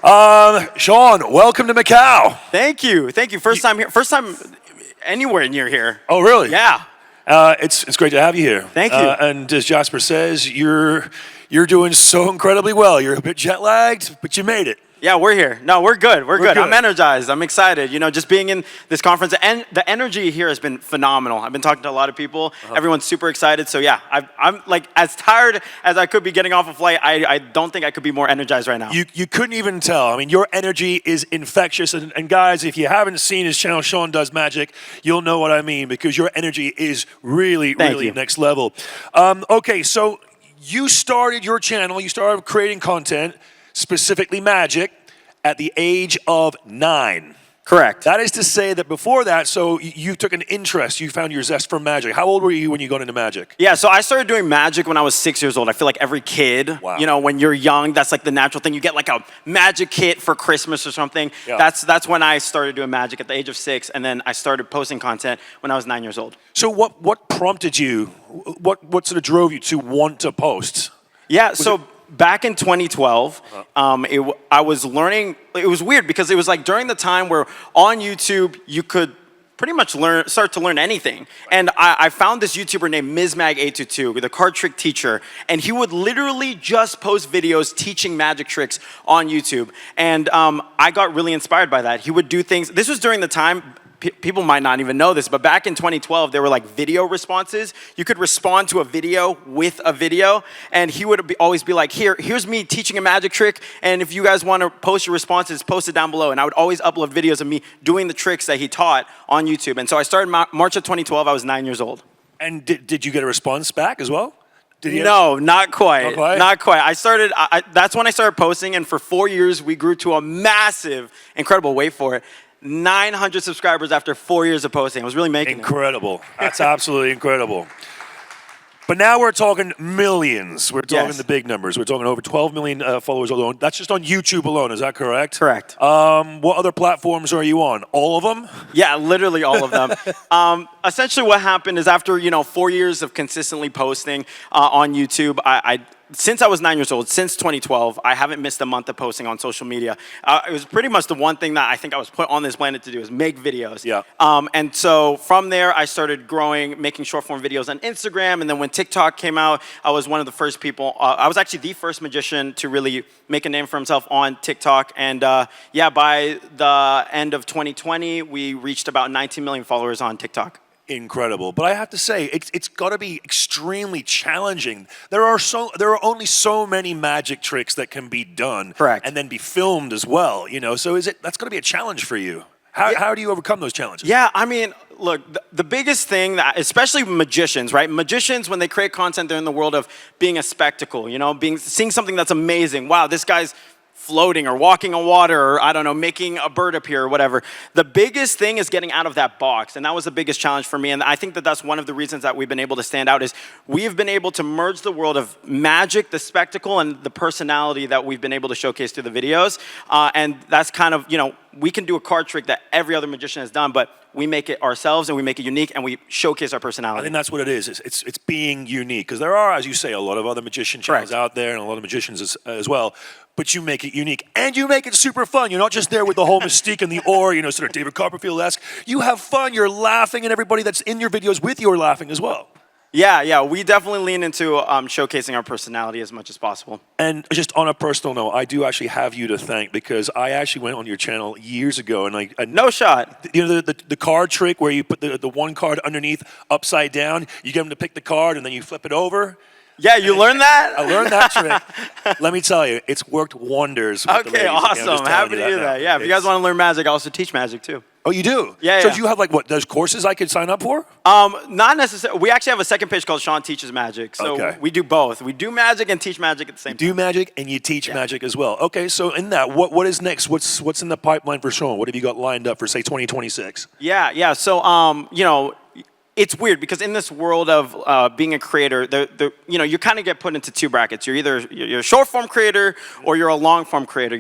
Sean, welcome to Macau. Thank you. First time here. First time anywhere near here. Oh, really? Yeah. It's great to have you here. Thank you. And as Jasper says, you're doing so incredibly well. You're a bit jet lagged, but you made it. Yeah, we're here. No, we're good. We're good. good. I'm energized. I'm excited. You know, just being in this conference, and the energy here has been phenomenal. I've been talking to a lot of people. Everyone's super excited. So yeah, I'm like as tired as I could be getting off a flight. I don't think I could be more energized right now. You couldn't even tell. I mean, your energy is infectious. And guys, if you haven't seen his channel, Sean Does Magic, you'll know what I mean, because your energy is really next level. Okay, so you started your channel. You started creating content, specifically magic, at the age of 9. Correct. That is to say that before that, so you took an interest, you found your zest for magic. How old were you when you got into magic? Yeah, so I started doing magic when I was 6 years old. I feel like every kid, you know, when you're young, that's like the natural thing. You get like a magic kit for Christmas or something. Yeah. That's when I started doing magic at the age of 6, and then I started posting content when I was 9 years old. So what prompted you, what sort of drove you to want to post? Yeah, back in 2012, I was learning. It was weird because it was like during the time where on YouTube you could pretty much start to learn anything. And I found this YouTuber named MizMag822, the card trick teacher, and he would literally just post videos teaching magic tricks on YouTube. And I got really inspired by that. He would do things. This was during the time. People might not even know this, but back in 2012, there were like video responses. You could respond to a video with a video, and he would always be like, here's me teaching a magic trick, and if you guys want to post your responses, post it down below. And I would always upload videos of me doing the tricks that he taught on YouTube. And so I started March of 2012. I was 9 years old. And did you get a response back as well? No, not quite. Not quite. I started. That's when I started posting, and for 4 years, we grew to a massive, incredible, wait for it, 900 subscribers after 4 years of posting. I was really making incredible. That's absolutely incredible. But now we're talking millions. We're talking the big numbers. We're talking over 12 million followers alone. That's just on YouTube alone. Is that correct? Correct. What other platforms are you on? All of them? Yeah, literally all of them. Essentially, what happened is after 4 years of consistently posting on YouTube, since I was 9 years old, since 2012, I haven't missed a month of posting on social media. It was pretty much the one thing that I think I was put on this planet to do, is make videos. Yeah. And so from there, I started growing, making short form videos on Instagram. And then when TikTok came out, I was one of the first people. I was actually the first magician to really make a name for himself on TikTok. And yeah, by the end of 2020, we reached about 19 million followers on TikTok. Incredible. But I have to say, it's got to be extremely challenging. There are only so many magic tricks that can be done. Correct. And then be filmed as well, so that's going to be a challenge for you. How do you overcome those challenges? Yeah, I mean, look, the biggest thing that, especially magicians, right? Magicians, when they create content, they're in the world of being a spectacle, seeing something that's amazing. Wow, this guy's floating or walking on water, or I don't know, making a bird appear or whatever. The biggest thing is getting out of that box, and that was the biggest challenge for me. And I think that that's one of the reasons that we've been able to stand out, is we've been able to merge the world of magic, the spectacle, and the personality that we've been able to showcase through the videos. And that's kind of, we can do a card trick that every other magician has done, but we make it ourselves and we make it unique and we showcase our personality. I think that's what it is. It's being unique, because there are, as you say, a lot of other magician channels out there, and a lot of magicians as well. But you make it unique, and you make it super fun. You're not just there with the whole mystique and the aura, sort of David Copperfield-esque. You have fun. You're laughing, and everybody that's in your videos with you are laughing as well. Yeah, we definitely lean into showcasing our personality as much as possible. And just on a personal note, I do actually have you to thank, because I actually went on your channel years ago, and no shot. The card trick where you put the one card underneath upside down, you get them to pick the card, and then you flip it over. Yeah, you learned that? I learned that trick. Let me tell you, it's worked wonders with the ladies. Awesome. Happy to do that. Yeah, if you guys want to learn magic, I also teach magic too. Oh, you do? Yeah. So do you have those courses I could sign up for? Not necessarily. We actually have a second page called Sean Teaches Magic. So we do both. We do magic and teach magic at the same time. You do magic and you teach magic as well. Okay, so in that, what is next? What's in the pipeline for Sean? What have you got lined up for, say, 2026? Yeah. So, it's weird, because in this world of being a creator, you kind of get put into two brackets. You're a short form creator or you're a long form creator,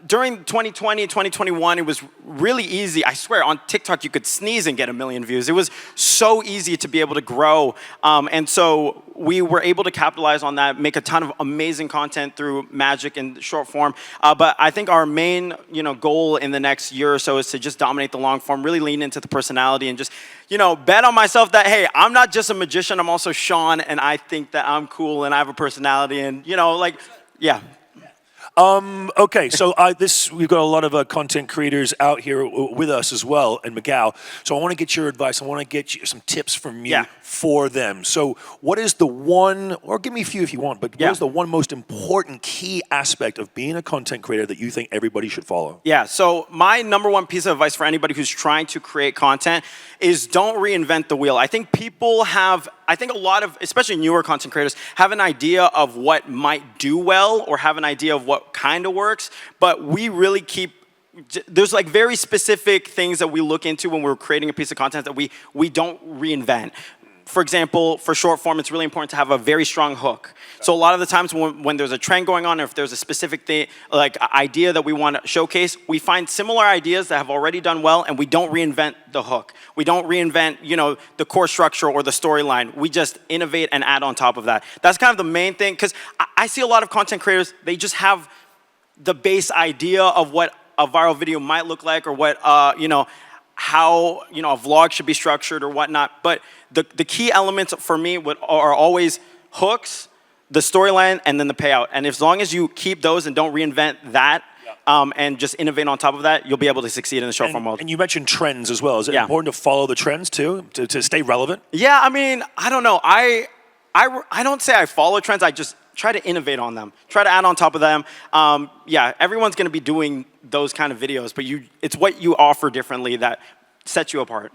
during 2020, 2021, it was really easy. I swear, on TikTok, you could sneeze and get 1 million views. It was so easy to be able to grow. And so we were able to capitalize on that, make a ton of amazing content through Magic and short form. But I think our main, goal in the next year or so is to just dominate the long form, really lean into the personality, and just, bet on myself that, hey, I'm not just a magician, I'm also Sean, and I think that I'm cool and I have a personality, and yeah. Okay, so we've got a lot of content creators out here with us as well in Macau. So I want to get your advice. I want to get you some tips from you for them. So what is the one, or give me a few if you want, but what is the one most important key aspect of being a content creator that you think everybody should follow? Yeah, so my number one piece of advice for anybody who's trying to create content is don't reinvent the wheel. I think a lot of, especially newer content creators, have an idea of what might do well or have an idea of what kind of works, but we really there's like very specific things that we look into when we're creating a piece of content that we don't reinvent. For example, for short form, it's really important to have a very strong hook. So a lot of the times when there's a trend going on, or if there's a specific thing, like idea that we want to showcase, we find similar ideas that have already done well, and we don't reinvent the hook. We don't reinvent, the core structure or the storyline. We just innovate and add on top of that. That's kind of the main thing, because I see a lot of content creators, they just have the base idea of what a viral video might look like, or what, how a vlog should be structured or whatnot. But the key elements for me are always hooks, the storyline, and then the payout. And as long as you keep those and don't reinvent that, and just innovate on top of that, you'll be able to succeed in the short form world. And you mentioned trends as well. Is it important to follow the trends too, to stay relevant? Yeah, I mean, I don't know. I don't say I follow trends. I just try to innovate on them. Try to add on top of them. Everyone's going to be doing those kind of videos, but it's what you offer differently that sets you apart.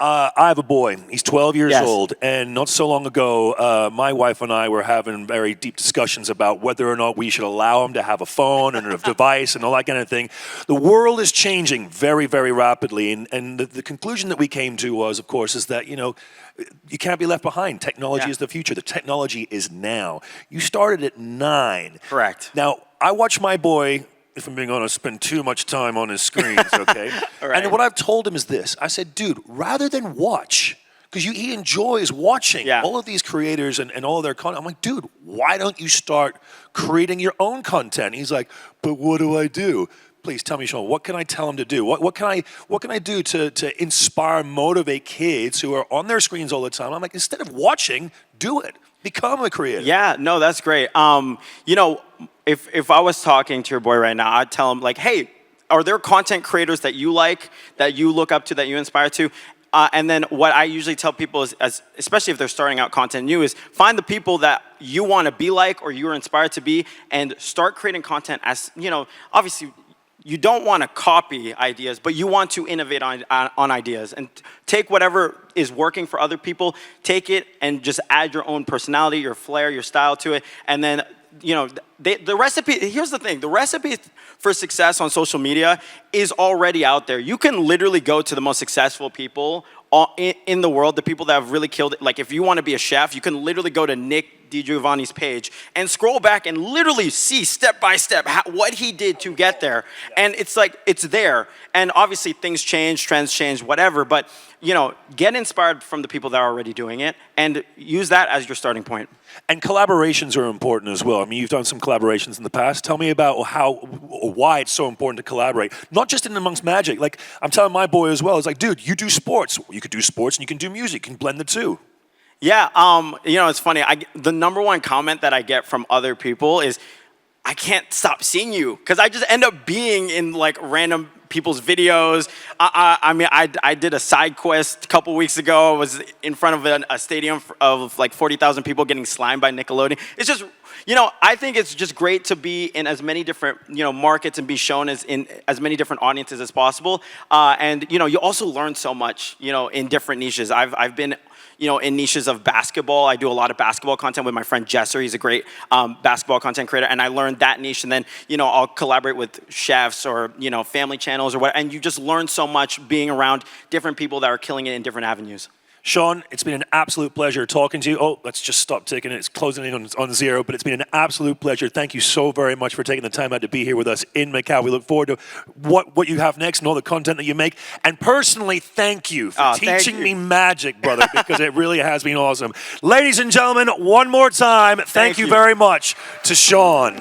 I have a boy. He's 12 years old, and not so long ago, my wife and I were having very deep discussions about whether or not we should allow him to have a phone and a device and all that kind of thing. The world is changing very, very rapidly, and the conclusion that we came to was, of course, is that, you can't be left behind. Technology is the future. The technology is now. You started at 9. Correct. Now, I watch my boy, if I'm being honest, spend too much time on his screens, okay? Right. And what I've told him is this. I said, dude, rather than watch, because he enjoys watching all of these creators and all of their content. I'm like, dude, why don't you start creating your own content? He's like, but what do I do? Please tell me, Sean, what can I tell him to do? What can I do to inspire, motivate kids who are on their screens all the time? I'm like, instead of watching, do it. Become a creator. Yeah, no, that's great. If I was talking to your boy right now, I'd tell him, like, hey, are there content creators that you like, that you look up to, that you inspire to? And then what I usually tell people is, especially if they're starting out content new, is find the people that you want to be like or you're inspired to be, and start creating content as, obviously, you don't want to copy ideas, but you want to innovate on ideas and take whatever is working for other people, take it and just add your own personality, your flair, your style to it. And then, the recipe, here's the thing, the recipe for success on social media is already out there. You can literally go to the most successful people in the world, the people that have really killed it. Like, if you want to be a chef, you can literally go to Nick DiGiovanni's page and scroll back and literally see step by step what he did to get there. And it's like, it's there. And obviously things change, trends change, whatever, but get inspired from the people that are already doing it and use that as your starting point. And collaborations are important as well. I mean, you've done some collaborations in the past. Tell me about why it's so important to collaborate, not just in amongst Magic. Like, I'm telling my boy as well, it's like, dude, you do sports. You could do sports and you can do music. You can blend the two. Yeah, it's funny. The number one comment that I get from other people is, I can't stop seeing you, because I just end up being in like random people's videos. I did a side quest a couple weeks ago. I was in front of a stadium of like 40,000 people getting slimed by Nickelodeon. It's just, I think it's just great to be in as many different, markets and be shown in as many different audiences as possible. And you also learn so much, in different niches. I've been in niches of basketball. I do a lot of basketball content with my friend Jesser. He's a great basketball content creator, and I learned that niche. And then, I'll collaborate with chefs or, family channels or what, and you just learn so much being around different people that are killing it in different avenues. Sean, it's been an absolute pleasure talking to you. Oh, let's just stop ticking. It's closing in on 0, but it's been an absolute pleasure. Thank you so very much for taking the time out to be here with us in Macau. We look forward to what you have next and all the content that you make. And personally, thank you for teaching me magic, brother, because it really has been awesome. Ladies and gentlemen, one more time, thank you very much to Sean.